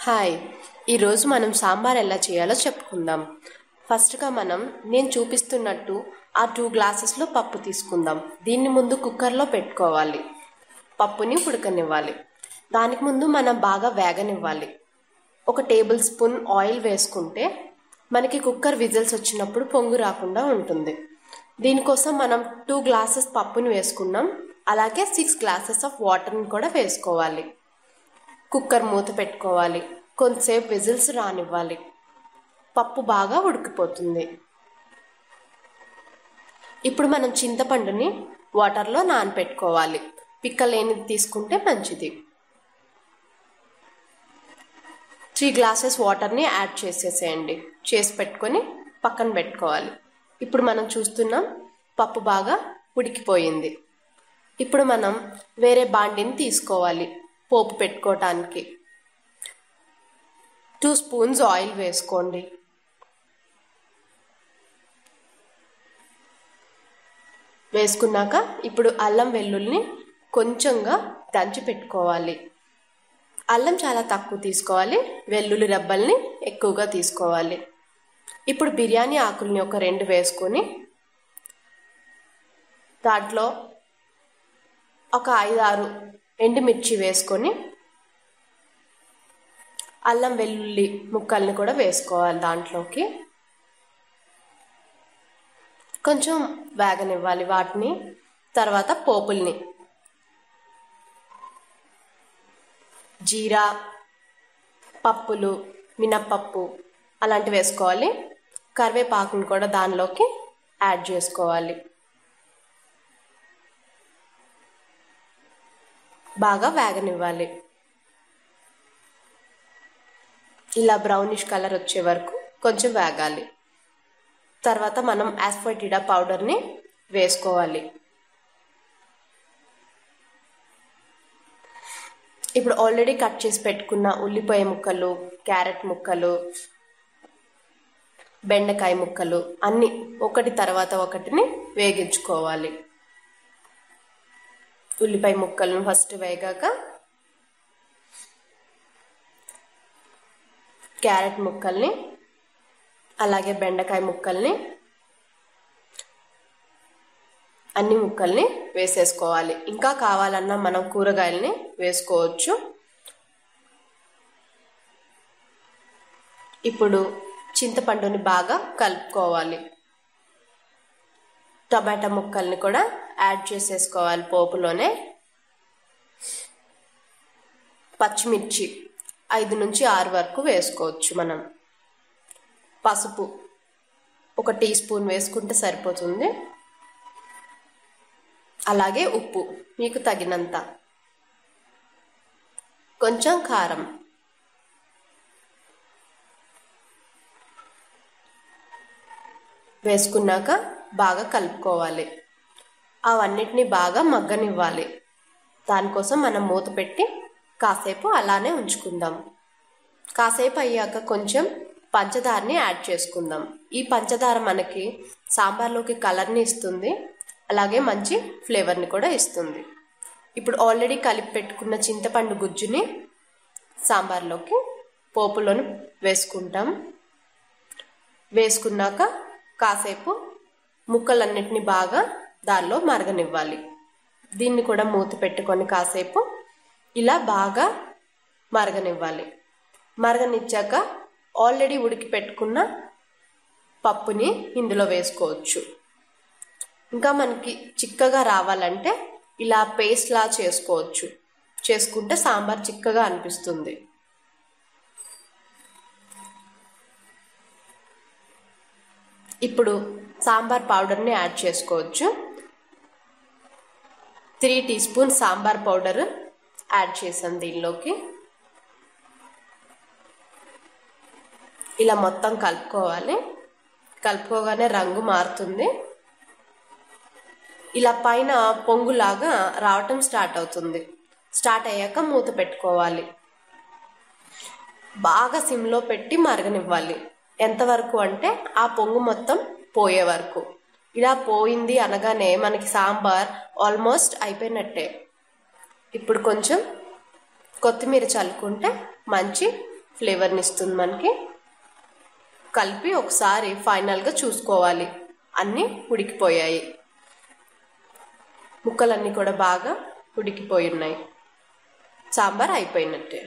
Hi, ఈరోజు మనం సాంబార్ ఎలా చేయాలో చెప్పుకుందాం. ఫస్ట్గా నేను చూపిస్తున్నట్టు ఆ 2 గ్లాసెస్లో పప్పు తీసుకుందాం. దీన్ని ముందు కుక్కర్లో పెట్టుకోవాలి. పప్పుని ఉడకనివ్వాలి. దానికి ముందు మనం బాగా వేగనివ్వాలి. 1 టేబుల్ స్పూన్ ఆయిల్ వేసుకుంటే మనకి కుక్కర్ విజిల్స్ వచ్చినప్పుడు పొంగు రాకుండా ఉంటుంది. దీనికోసం మనం 2 గ్లాసెస్ పప్పుని వేసుకున్నాం. అలాగే 6 గ్లాసెస్ ఆఫ్ వాటర్ని కూడా వేసుకోవాలి. కుక్కర్ మూత పెట్టుకోవాలి. కొంతసేపు విజిల్స్ రానివ్వాలి. పప్పు బాగా ఉడికిపోతుంది. ఇప్పుడు మనం చింతపండుని వాటర్లో నానబెట్టుకోవాలి. పిక్కలేనిది తీసుకుంటే మంచిది. 3 గ్లాసెస్ వాటర్ని యాడ్ చేసేసేయండి. చేసి పెట్టుకొని పక్కన పెట్టుకోవాలి. ఇప్పుడు మనం చూస్తున్నాం పప్పు బాగా ఉడికిపోయింది. ఇప్పుడు మనం వేరే బాండిని తీసుకోవాలి. పోపు పెట్టుకోవటానికి 2 స్పూన్స్ ఆయిల్ వేసుకోండి. వేసుకున్నాక ఇప్పుడు అల్లం వెల్లుల్లిని కొంచెంగా దంచి పెట్టుకోవాలి. అల్లం చాలా తక్కువ తీసుకోవాలి. వెల్లుల్లి రెబ్బల్ని ఎక్కువగా తీసుకోవాలి. ఇప్పుడు బిర్యానీ ఆకుల్ని ఒక 2 వేసుకొని దాంట్లో ఒక 5-6 ఎండుమిర్చి వేసుకొని అల్లం వెల్లుల్లి ముక్కల్ని కూడా వేసుకోవాలి. దాంట్లోకి కొంచెం వేగనివ్వాలి వాటిని. తర్వాత పోపుల్ని జీరా, పప్పులు, మినప్పప్పు అలాంటివి వేసుకోవాలి. కరివేపాకుని కూడా దానిలోకి యాడ్ చేసుకోవాలి. బాగా వేగనివ్వాలి. ఇలా బ్రౌనిష్ కలర్ వచ్చే వరకు కొంచెం వేగాలి. తర్వాత మనం ఆస్ఫోటిడా పౌడర్ని వేసుకోవాలి. ఇప్పుడు ఆల్రెడీ కట్ చేసి పెట్టుకున్న ఉల్లిపాయ ముక్కలు, క్యారెట్ ముక్కలు, బెండకాయ ముక్కలు అన్నీ ఒకటి తర్వాత ఒకటిని వేగించుకోవాలి. ఉల్లిపాయ ముక్కలను ఫస్ట్ వేగాక క్యారెట్ ముక్కల్ని అలాగే బెండకాయ ముక్కల్ని అన్ని ముక్కల్ని వేసేసుకోవాలి. ఇంకా కావాలన్నా మనం కూరగాయల్ని వేసుకోవచ్చు. ఇప్పుడు చింతపండుని బాగా కలుపుకోవాలి. టమాటా ముక్కల్ని కూడా యాడ్ చేసేసుకోవాలి పోపులోనే. పచ్చిమిర్చి 5 నుంచి 6 వరకు వేసుకోవచ్చు మనం. పసుపు 1 టీ స్పూన్ వేసుకుంటే సరిపోతుంది. అలాగే ఉప్పు మీకు తగినంత. కొంచెం కారం. వేసుకున్నాక బాగా కలుపుకోవాలి. అవన్నిటిని బాగా మగ్గనివ్వాలి. దానికోసం మనం మూత పెట్టి కాసేపు అలానే ఉంచుకుందాం. కాసేపు అయ్యాక కొంచెం పంచదారని యాడ్ చేసుకుందాం. ఈ పంచదార మనకి సాంబార్లోకి కలర్ని ఇస్తుంది. అలాగే మంచి ఫ్లేవర్ని కూడా ఇస్తుంది. ఇప్పుడు ఆల్రెడీ కలిపి పెట్టుకున్న చింతపండు గుజ్జుని సాంబార్లోకి పోపులోని వేసుకుంటాం. వేసుకున్నాక కాసేపు ముక్కలన్నిటిని బాగా దానిలో మరగనివ్వాలి. దీన్ని కూడా మూత పెట్టుకొని కాసేపు ఇలా బాగా మరగనివ్వాలి. మరగనిచ్చాక ఆల్రెడీ ఉడికి పెట్టుకున్న పప్పుని ఇందులో వేసుకోవచ్చు. ఇంకా మనకి చిక్కగా రావాలంటే ఇలా పేస్ట్లా చేసుకోవచ్చు. చేసుకుంటే సాంబార్ చిక్కగా అనిపిస్తుంది. ఇప్పుడు సాంబార్ పౌడర్ని యాడ్ చేసుకోవచ్చు. 3 teaspoon sambar powder add చేసాను దీనిలోకి. ఇలా మొత్తం కలుపుకోవాలి. కలుపుకోగానే రంగు మారుతుంది. ఇలా పైన పొంగులాగా రావటం స్టార్ట్ అవుతుంది. స్టార్ట్ అయ్యాక మూత పెట్టుకోవాలి. బాగా సిమ్లో పెట్టి మరగనివ్వాలి. ఎంతవరకు అంటే ఆ పొంగు మొత్తం పోయే వరకు. ఇలా పోయింది అనగానే మనకి సాంబార్ ఆల్మోస్ట్ అయిపోయినట్టే. ఇప్పుడు కొంచెం కొత్తిమీర చల్లుకుంటే మంచి ఫ్లేవర్ని ఇస్తుంది మనకి. కలిపి ఒకసారి ఫైనల్గా చూసుకోవాలి, అన్నీ ఉడికిపోయాయి. ముక్కలన్నీ కూడా బాగా ఉడికిపోయి ఉన్నాయి. సాంబార్ అయిపోయినట్టే.